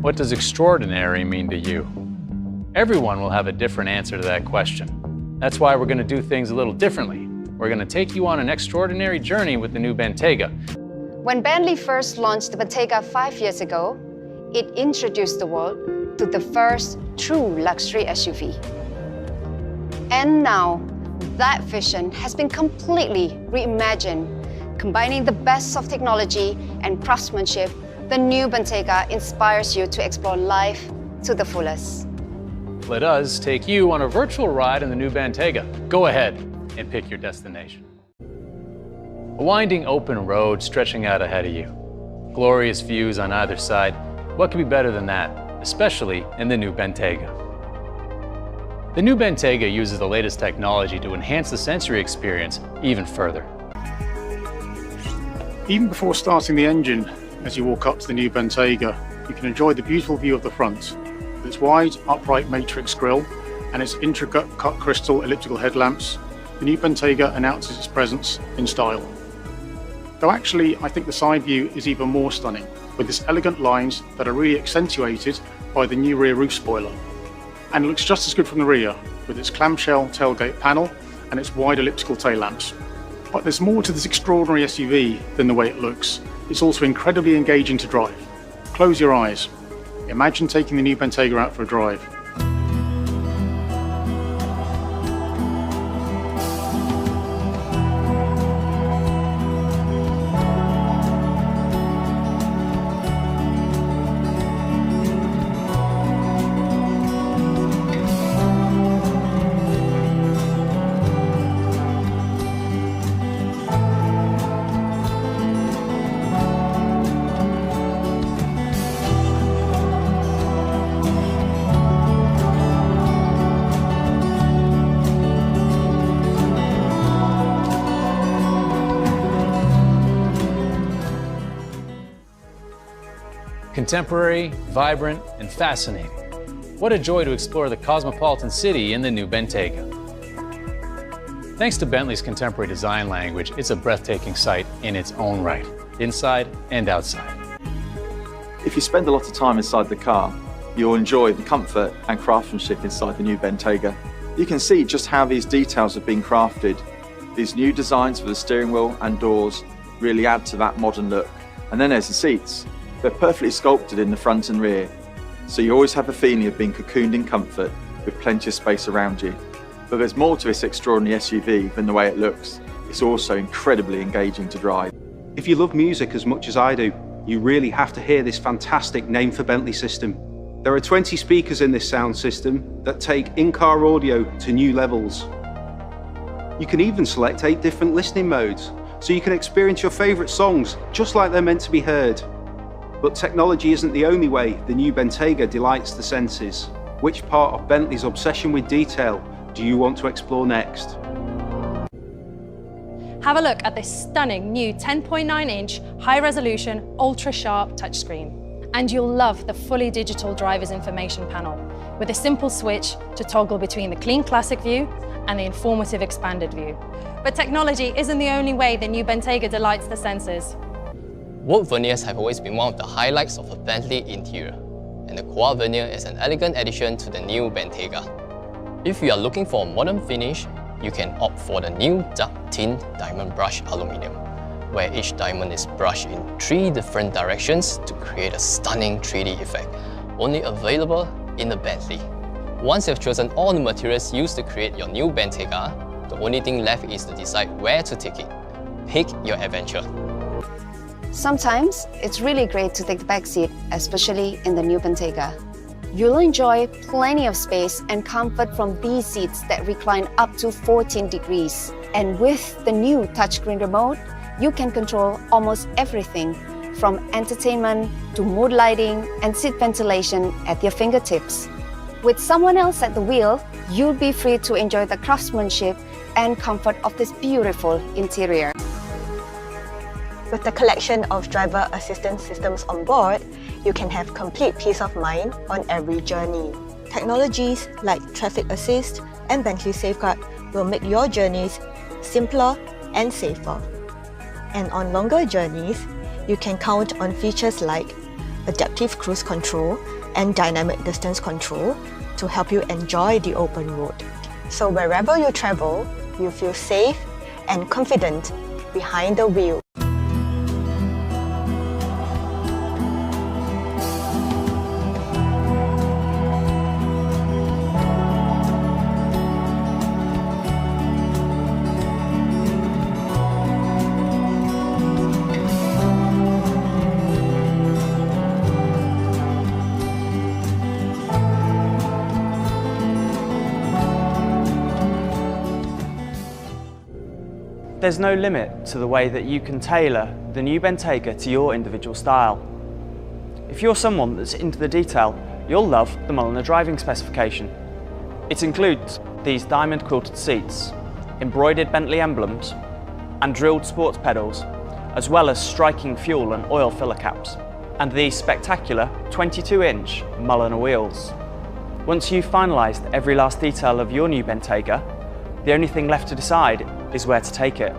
What does extraordinary mean to you? Everyone will have a different answer to that question. That's why we're going to do things a little differently. We're going to take you on an extraordinary journey with the new Bentayga. When Bentley first launched the Bentayga 5 years ago, it introduced the world to the first true luxury SUV. And now, that vision has been completely reimagined. Combining the best of technology and craftsmanship, the new Bentayga inspires you to explore life to the fullest. Let us take you on a virtual ride in the new Bentayga. Go ahead and pick your destination. A winding open road stretching out ahead of you. Glorious views on either side. What could be better than that, especially in the new Bentayga? The new Bentayga uses the latest technology to enhance the sensory experience even further. Even before starting the engine, as you walk up to the new Bentayga, you can enjoy the beautiful view of the front. With its wide, upright matrix grille and its intricate cut crystal elliptical headlamps, the new Bentayga announces its presence in style. Though actually, I think the side view is even more stunning, with its elegant lines that are really accentuated by the new rear roof spoiler. And it looks just as good from the rear, with its clamshell tailgate panel and its wide elliptical tail lamps. But there's more to this extraordinary SUV than the way it looks. It's also incredibly engaging to drive. Close your eyes. Imagine taking the new Bentayga out for a drive. Contemporary, vibrant, and fascinating. What a joy to explore the cosmopolitan city in the new Bentayga. Thanks to Bentley's contemporary design language, it's a breathtaking sight in its own right, inside and outside. If you spend a lot of time inside the car, you'll enjoy the comfort and craftsmanship inside the new Bentayga. You can see just how these details have been crafted. These new designs for the steering wheel and doors really add to that modern look. And then there's the seats. They're perfectly sculpted in the front and rear, so you always have a feeling of being cocooned in comfort with plenty of space around you. But there's more to this extraordinary SUV than the way it looks. It's also incredibly engaging to drive. If you love music as much as I do, you really have to hear this fantastic Name for Bentley system. There are 20 speakers in this sound system that take in-car audio to new levels. You can even select 8 different listening modes, so you can experience your favourite songs just like they're meant to be heard. But technology isn't the only way the new Bentayga delights the senses. Which part of Bentley's obsession with detail do you want to explore next? Have a look at this stunning new 10.9-inch high-resolution, ultra-sharp touchscreen. And you'll love the fully digital driver's information panel, with a simple switch to toggle between the clean classic view and the informative expanded view. But technology isn't the only way the new Bentayga delights the senses. Wood veneers have always been one of the highlights of a Bentley interior, and the quad veneer is an elegant addition to the new Bentayga. If you are looking for a modern finish, you can opt for the new dark tin diamond brushed aluminium, where each diamond is brushed in 3 different directions to create a stunning 3D effect, only available in the Bentley. Once you've chosen all the materials used to create your new Bentayga, the only thing left is to decide where to take it. Pick your adventure. Sometimes it's really great to take the back seat, especially in the new Bentayga. You'll enjoy plenty of space and comfort from these seats that recline up to 14 degrees. And with the new touchscreen remote, you can control almost everything from entertainment to mood lighting and seat ventilation at your fingertips. With someone else at the wheel, you'll be free to enjoy the craftsmanship and comfort of this beautiful interior. With the collection of driver assistance systems on board, you can have complete peace of mind on every journey. Technologies like Traffic Assist and Bentley Safeguard will make your journeys simpler and safer. And on longer journeys, you can count on features like adaptive cruise control, and dynamic distance control to help you enjoy the open road. So wherever you travel, you feel safe and confident behind the wheel. There's no limit to the way that you can tailor the new Bentayga to your individual style. If you're someone that's into the detail, you'll love the Mulliner driving specification. It includes these diamond quilted seats, embroidered Bentley emblems, and drilled sports pedals, as well as striking fuel and oil filler caps, and these spectacular 22-inch Mulliner wheels. Once you've finalised every last detail of your new Bentayga, the only thing left to decide is where to take it.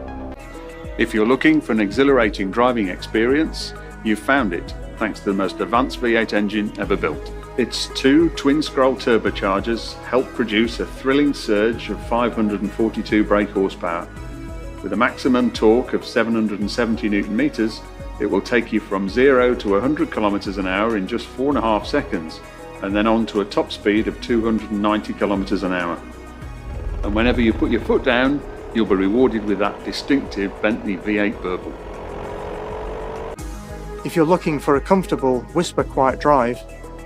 If you're looking for an exhilarating driving experience, you've found it, thanks to the most advanced V8 engine ever built. Its two twin-scroll turbochargers help produce a thrilling surge of 542 brake horsepower. With a maximum torque of 770 Newton meters, it will take you from 0 to 100 kilometers an hour in just 4.5 seconds, and then on to a top speed of 290 kilometers an hour. And whenever you put your foot down, you'll be rewarded with that distinctive Bentley V8 burble. If you're looking for a comfortable, whisper-quiet drive,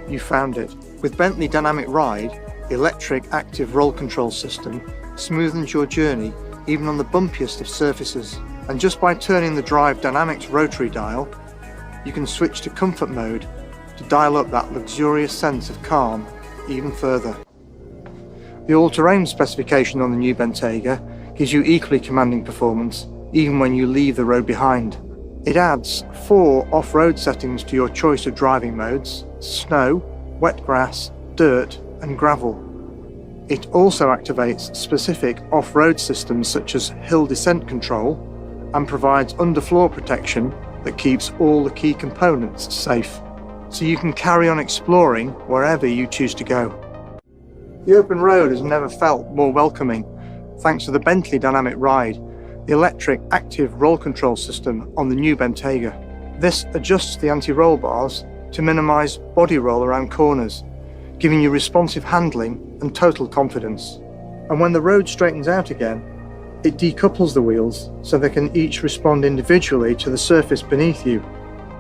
you found it. With Bentley Dynamic Ride, the electric active roll control system smoothens your journey even on the bumpiest of surfaces. And just by turning the Drive Dynamics rotary dial, you can switch to comfort mode to dial up that luxurious sense of calm even further. The all-terrain specification on the new Bentayga gives you equally commanding performance, even when you leave the road behind. It adds 4 off-road settings to your choice of driving modes: snow, wet grass, dirt, and gravel. It also activates specific off-road systems such as hill descent control and provides underfloor protection that keeps all the key components safe, so you can carry on exploring wherever you choose to go. The open road has never felt more welcoming, thanks to the Bentley Dynamic Ride, the electric active roll control system on the new Bentayga. This adjusts the anti-roll bars to minimise body roll around corners, giving you responsive handling and total confidence. And when the road straightens out again, it decouples the wheels so they can each respond individually to the surface beneath you,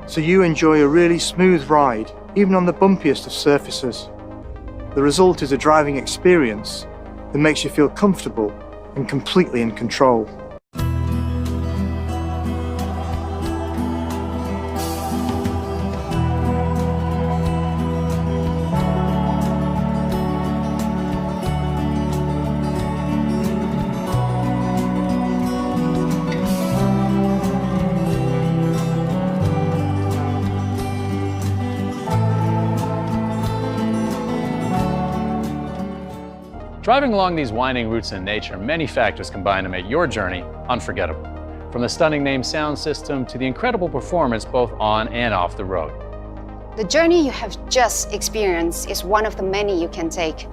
so you enjoy a really smooth ride, even on the bumpiest of surfaces. The result is a driving experience that makes you feel comfortable and completely in control. Driving along these winding routes in nature, many factors combine to make your journey unforgettable. From the stunning name sound system to the incredible performance both on and off the road. The journey you have just experienced is one of the many you can take.